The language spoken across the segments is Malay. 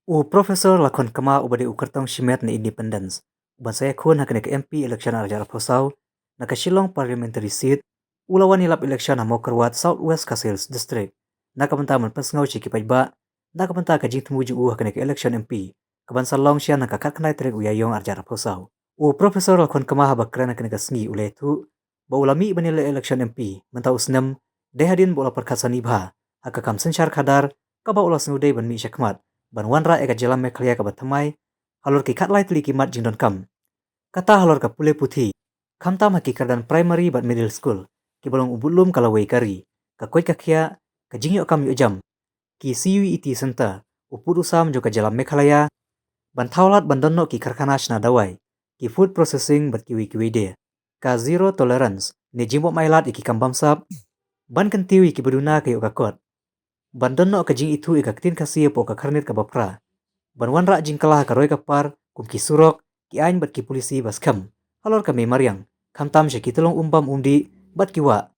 O Profesor lakon kama ubade ukartong shimet na independence. Uban saya kun hakane ke MP election arjar posau na ke Shillong parliamentary seat ulawan nilap election na mokerwat Southwest Kasils district. Na kapenta man pesngau chiki pajba na kapenta ka jing tumuju hakane ke election MP. Kaban salong siya na kakak kanai trek uyayong arjar posau. O Profesor lakon kama habakran hakane ke sngi uletu ba ulami banile election MP mentau usnem dehadin bola perkasani bha hakakam sensyar kadar kaba ulas ngudai ban mi syakmat ban wanra eka jalam me klia ka batamai halor ki khatlai tli ki mat jingdon kam kata halor ka pule puthi khamta ma ki kardan primary bat middle school ki bolong ubulum kala wei kari ka koi ka khia ka jingyo kam yu jam ki CUET center upur usam jo ka jalam me khalaya ban thaulat ban donno ki karkhana shna dawai ki food processing bat ki wi de ka zero tolerance ne jimbo mailat iki kambam sap ban kan tiwi ki beduna ka yo ka kot ban donno ka jing itu ika tin kasia po ka karnit ka bapra ban wanra jing kalah ka roy ka par kum ki surok ki ain bat ki polisi bas kam halor ka me maryang khamtam she ki tulong umbam umdi bat ki wa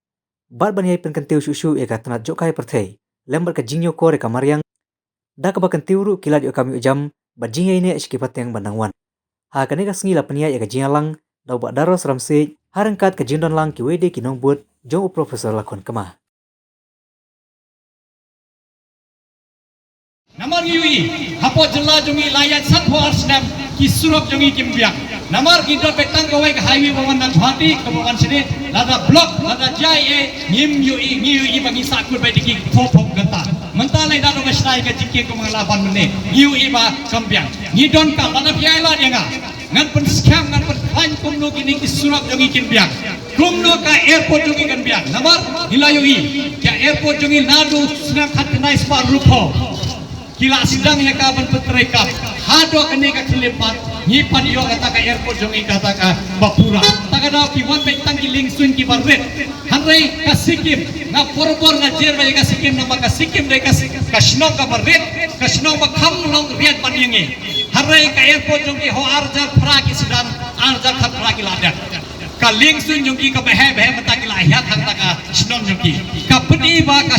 bat ban yai pen kan tiu shushu ika tanat jokai perthei lembar ka jingyo ko re ka maryang da ka bakan tiuru kilat yo kam yu jam bat jing yai ne iski pateng bandang wan ha ka ne ka sngi la penia ika jingalang dau ba daros ramse harangkat ka jindon lang ki wede ki nong but jong u profesor lakon kama. Namar yui hapo jela jongi layan sanho arsnam ki surab jongi kimbiak namar kita petang kawai ke highway bawan dan Guwahati kabupaten sini lada blok lada jai ngim yui bagi sakul bai diki pop gata mentah lai dado mesrai ke jiki ko manglaban mene yui ba kambiak ni don ka lada piai la dia ngan pen scam ngan pen khan kumno kini ki surab jongi kimbiak kumno ka airport jongi kimbiak namar hilayui ya airport jongi nadu snap khat nice par rupo kila sidang ya kaban petrekap hado kene ka kelepat ni padio kata ka airport jongi kata ka bapura taka daw ki wan betang ki lingsun ki barret hanrei ka sikim na porbor na jerba ka sikim na maka sikim dai ka snong ka barret ka snong ba kham long riat paninge hanrei ka airport jongi ho arjar phra ki sidang arjar khat phra ki ladak ka lingsun jongi ka behe mata ki lahya thang taka snong jongi ka pedi ba ka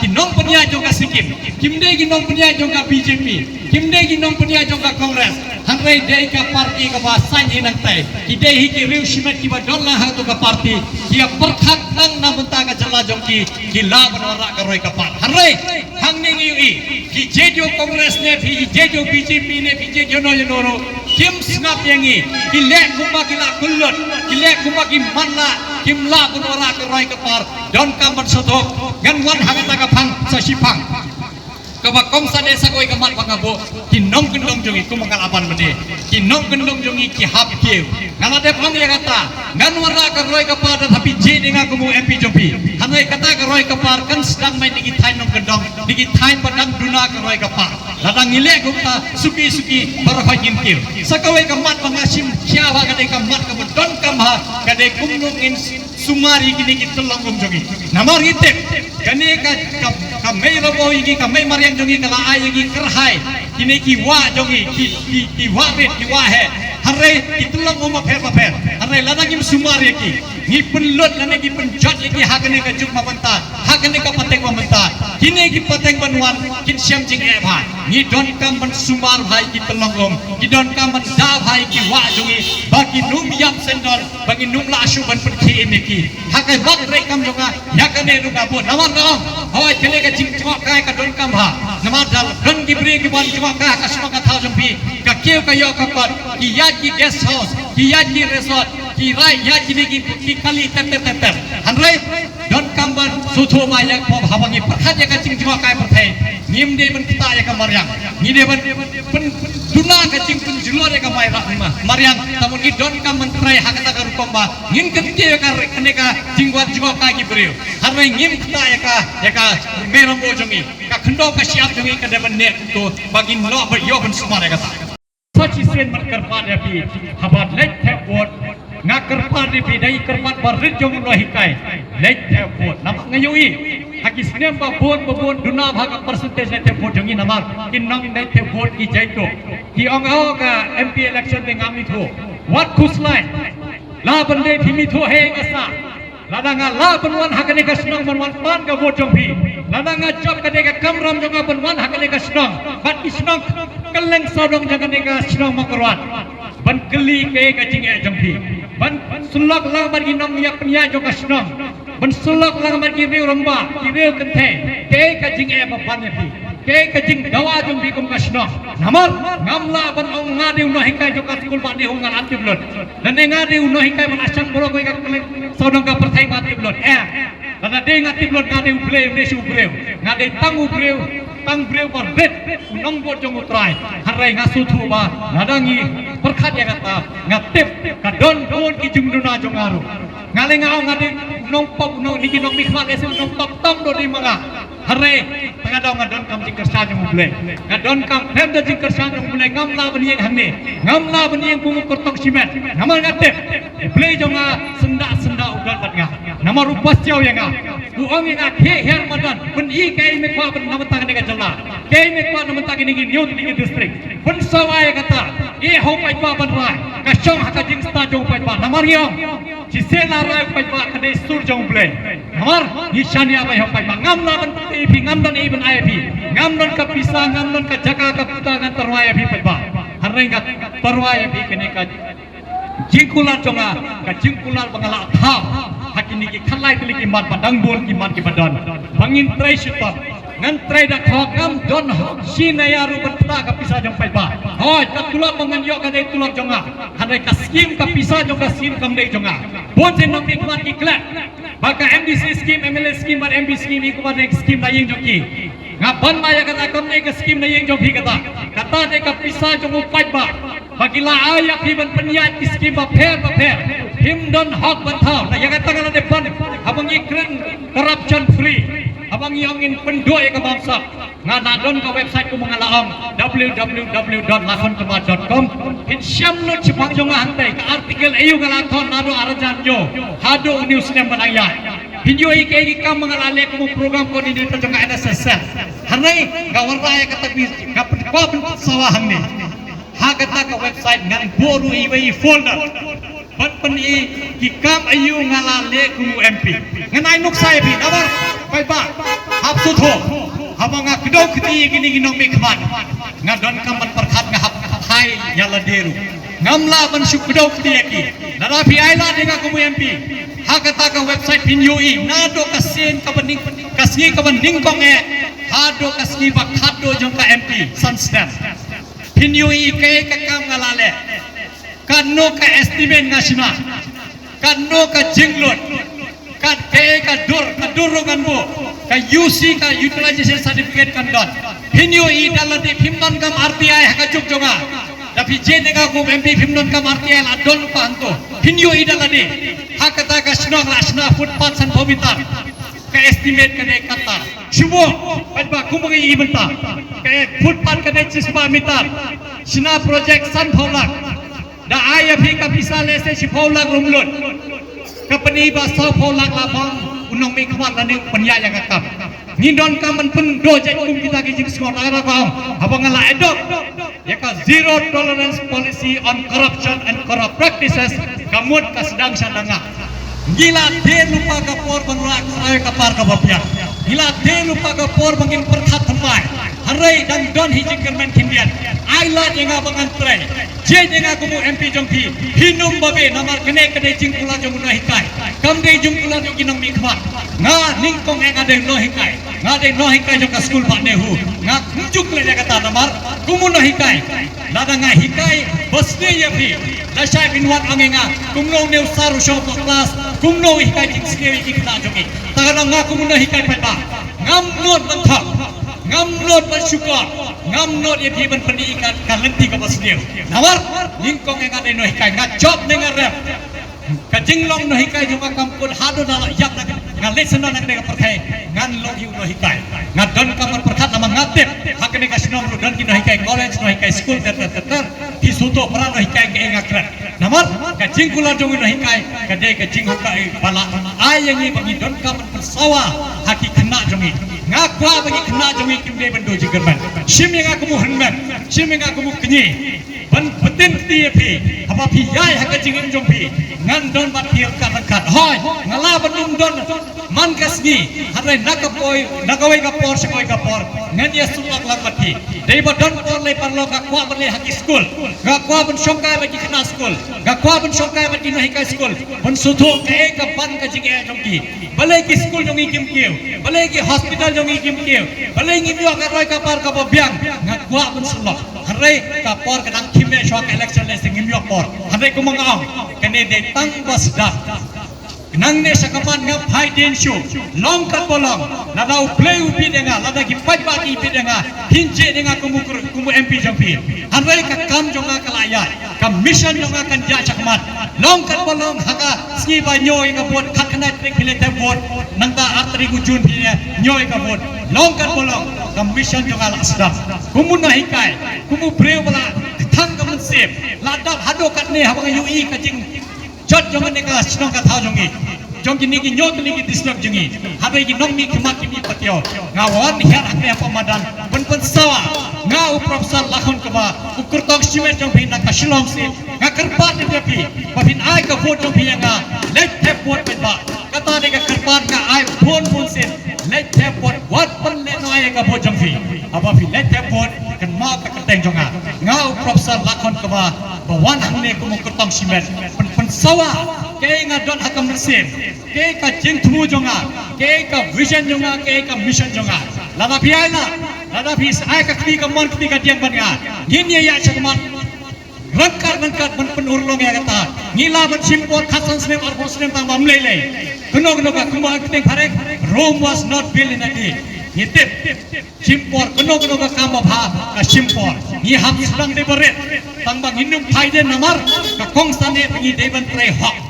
kinong penia jonga sikim kimde ginong penia jonga BJP kimde ginong penia jonga Kongres hanrei dei ka parti ka basan hinang tai kidei hi ki riu shimet ki badonna ha to ka parti kia perkhat nang na benta ka jala jongki gila banora ka roi ka par hanrei hangning yui ki jejo Kongres ne phi jejo BJP ne phi jejo no yoro kim snap yangi ki le gumba ki la kullut ki le gumba ki manna kim la banora ka roi ka par don kam ban sotok gan wan hangata ka phang sa sipang kaba kongsa desa koi kamat pangabo kinong kendong jongi kumangal apan mede kinong kendong jongi ki hap kieu ngana de pang ya kata ngan wara ka roi ka par tapi je denga kumu MP jopi hanai kata ka roi ka par kan sedang main digi thain nong kendong digi thain padang duna ka roi ka par ladang ngile gupta suki para khajin kieu sakawai kamat pangasim siawa ka de kamat ka don kamha ka de kumnung in sumari kini kita longgong jongi namar itep kane ka mei robo igi ka mei mariang jongi kala ai igi kerhai kini ki wa jongi ki wa ret ki wa he hare itulong oma pher hare ladagim sumari ki ni penlut lane ki penjat igi hakane ka juk mabanta hakane ka pateng mabanta kini ki pateng banwan kin siam jing e bha ni don kam ban sumar bhai ki telonggong ki don kam ban da bhai ki wa jongi bagi num yam sendol bagi num la asu ban perki ini ki hakai bak rek kam jonga yakane ruga bo namar no hoi kene ka jing chok kai ka don kam ha namar dal don ki bri ki ban chok ka ka sma ka thau jompi ka keu ka yo ka pat ki yat ki guest house ki yat ki resort ki rai yat ki kali ter hanrei don kam ban sutho ma yak po habangi pakhat ya ka jing chok kai perthai nim de ban kita ya ka maryang ni de ban duna ka jing pun julor ya ka mai rak ma maryang tamun ki don kam mentrai hakata ka rukomba ngin kete ka kene ka jingwat jingwa ka ki breu hanrei ngim kita ya ka merom bo jongi ka khndo ka siap jongi ka de ban ne to bagi lo ba yo ban sumar ya ka sachi sen mat karpat ya pi habat lek the bot nga karpat ri pi dai karpat barit jong lo hikai lek the bot nam ngayui hakis nem ba bon duna bhaga percentage ne the bot jongi namar kin nong dai the bot ki jaito ki ong ho ka MP election te ngami tho what kuslai la bande phimi tho he ngasa ladanga la banwan hakane ka snong banwan pan ka bot jong pi lada ngajak kadeka kamram jonga benwan hakadeka senong bat isnong keleng sodong jangan deka senong makarwan ban geli ke kacing e jongpi ban sulak lang ban ginong ya penya joka senong ban sulak lang ban kiriu romba kiriu kente ke kacing e bapan pi ke kacing dawa jongpi kum kasnong namar ngamla ban ong ngadi uno hingkai joka skul ban dihung ngan antib lot dan ngadi uno hingkai ban asang bolo ko keleng sodong ka perthai mati lot Karena dia ngati belum ngati ubreu, dia ubreu, ngati tang breu berbet, unong buat jong utrai, harai ngasu tuba, ngadangi perkat ya kata, ngatip, kadon pun kijung duna jong aru, ngale ngau ngati unong pop unong niki unong mikmat esi unong top tom do di manga, harai tengah dong ngadon kam jingker sa jong ublei, ngadon kam hem do jingker sa jong ublei, ngamla benieng hamne, ngamla benieng bungu kortong simet, ngamal ngatip, ublei jonga senda ugal batnya. Nama rupas jauh yang uang yang her madan pun i kai mekwa pun nama tangan dengan jala kai mekwa nama tangan ini nyut ini distrik pun sawai kata hau pai pa ban rai kasong haka jing sta jong pai pa namar yong cisela rai pai pa kade sur jong blei namar nishani apa hau pai pa ngam la ban pi ngam dan ibn ai pi ngam dan ka pisa ngam dan ka jaka ka puta ngan terwai pi pai pa haring ka terwai pi kene ka jingkulan jonga ka jingkulan bangala thap hakini ki khalai tili ki mat padang bon ki mat ki badan bangin trai syutan ngan trai dak hokam don hok sinaya ru berta ka pisa jong pai ba hoi ka tulak mangan yo ka dei tulak jonga hanai ka skim ka pisa jong ka skim kam dei jonga bon sen nok ki mat ki klat baka MDC skim MLA skim bar MB skim iku bar skim laying joki ngaban maya kata kam dei ka skim laying jong hi kata dei ka pisa jong pai ba bagila ayak hiban penyat ki skim ba pher him don hok bantau na yang kata kalau depan abang iklan corruption free abang yongin pendoi ke bangsa ngana don ke website ku mengalaong www.lakonkema.com insyam no cipang jonga hantai ke artikel ayu ngalaton nado arajan yo hado news nem banaya hinjo ike kam mengalale ku program koordinator jonga NSSF hanai gawaraya kata bis kapen sawahang ni ha kata ke website ngan boru iwei folder ban peni kikam ayu ngalale kumu MP nganai nuk saya bi dabar pai ba hap sutho habanga kedau keti gini ginong mikman ngadon kaman perkhat ngahap hai yala deru ngamla ban syuk kedau keti yaki dara pi aila denga kumu MP ha kata ka website pinjoi nado kasin ka bening kasni ka bening kong hado kasni bakhado jong ka MP sunsnap pinjoi ke kakam ngalale kano ka estimate nasional kano ka jinglot ka durungan mo ka UC ka utilization certificate kandon hinyo i dalati phimnon kam RTI haka jogjonga tapi je nega ko MP phimnon kam RTI la don pa anto hinyo i dalati hakata ka snong lasna footpath san bobitar ka estimate ka de kata shubo badba kumungi ibenta ka footpath ka de chispa mitar sina project san tholak da ayah ka bisa lese si paulak rumlut kapani ba sa paulak labang unong mi kwat la ni penya yang akam ngindon kaman pun do jai kum kita ki jing skor ara ka abang la edok ya ka zero tolerance policy on corruption and corrupt practices kamut ka sedang sadanga gila de lupa ka por banrak ay ka par ka bapya gila de lupa ka por bangin perkhat thamai harai dan don hijing kermen kindian aila jenga bangan trai je jenga kumu MP jongpi hinum babe namar kene jingkula jong no hikai kamde jingkula jong kinong mikwa nga ningkong ngade no hikai jong ka school ba nehu nga njuk le kata namar kumu no hikai lada nga hikai bosne yapi dasai binwat angenga kumno neu saru shop class kumno hikai jing skewi ikna jongi tagana nga kumu no hikai pa ngam not banthak ngamnot bersyukur ngamnot ya di ban pendidikan kalenti ka basdiu nawar ningkong yang ada no hikai ngajop dengan rep kajinglong no hikai juga kampun hado dala yak ngalit seno nang dengan perkai ngan long yu no hikai ngadon kamar perkat nama ngatip hakene ka sinong dan ki no hikai college no hikai school ter di suto peran no hikai ke ngakrat namar kajing kula jong no hikai kadai kajing hukai bala ayangi bagi don kamar persawa haki kena jongi ngakwa bagi kena jongi kimde bendo jigerban sim yang aku mu henman sim yang aku mu kenyi ban betin ti phi apa phi yai ha ka jingin jong phi ngan don bat hiel ka kat hoi ngala banung don man kasni harai nakawai ka por sekoi ka por ngan ya sulak lang mati dei ba don por le parlo ka kwa ban le haki school ga kwa ban songkai ba ki kana school ga kwa ban songkai ba ki nahi ka school ban sutho ke ka ban ka jing e jong ki bale ki school jong i kim kieu bale ki hospital jong i kim kieu bale ngi yo ka roi ka par ka bo biang ga kwa ban sulak harai ka por ka dang kim e shok election le sing ngi yo por harai ku mangam kene de tang bas dak nang ne sakaman ngap hai den show long kat bolong ladau play upi denga lada ki paj baki upi denga hinje denga kumu MP jampi hanrai ka kam jonga kalaya ka mission jonga kan ja chakmat long kat bolong haka ski ba nyoi ka bot khat kana trik pile te bot nangta atri gujun pile nyoi ka bot long kat bolong ka mission jonga lasdam kumu na hikai kumu breu bala thang ka mun sep ladap hado kat ne habang UI ka jing jot jongan ne ka sinong ka thau jongi jong ni ki nyot ni ki dislok jongi habe ki nong mi khmat ki patio ngawan hian akne pamadan ban sawa nga uprofesor lakhon ka ba ukur tong simet jong phi na ka shilong se nga karpat ni pi ba phin ai ka vote jong phi nga let tap vote pe ba kata ne ka karpat ka ai phone se let tap vote what pan le no ai ka vote jong phi aba phi let tap vote kan ma ka teng jonga nga uprofesor lakhon ka ba wan hangne ko ukur tong simet pan sawa ke nga don hakam sen ke ka jing thumu jonga ke ka vision jonga ke ka mission jonga lada phi ai na lada phi ai ka kli ka mon kli ka diang ban nga ngin ye ya chakman rangkat ban pen urlong ya kata ngila ban simpor khasan snem ar bosnem tang bam lele kuno ka kuma teng pharek Rome was not built in a day yetep simpor kuno ka kam bha ka simpor ni ham sedang de beret tang bang hinum phai de namar ka kong sane pagi de ban pre hok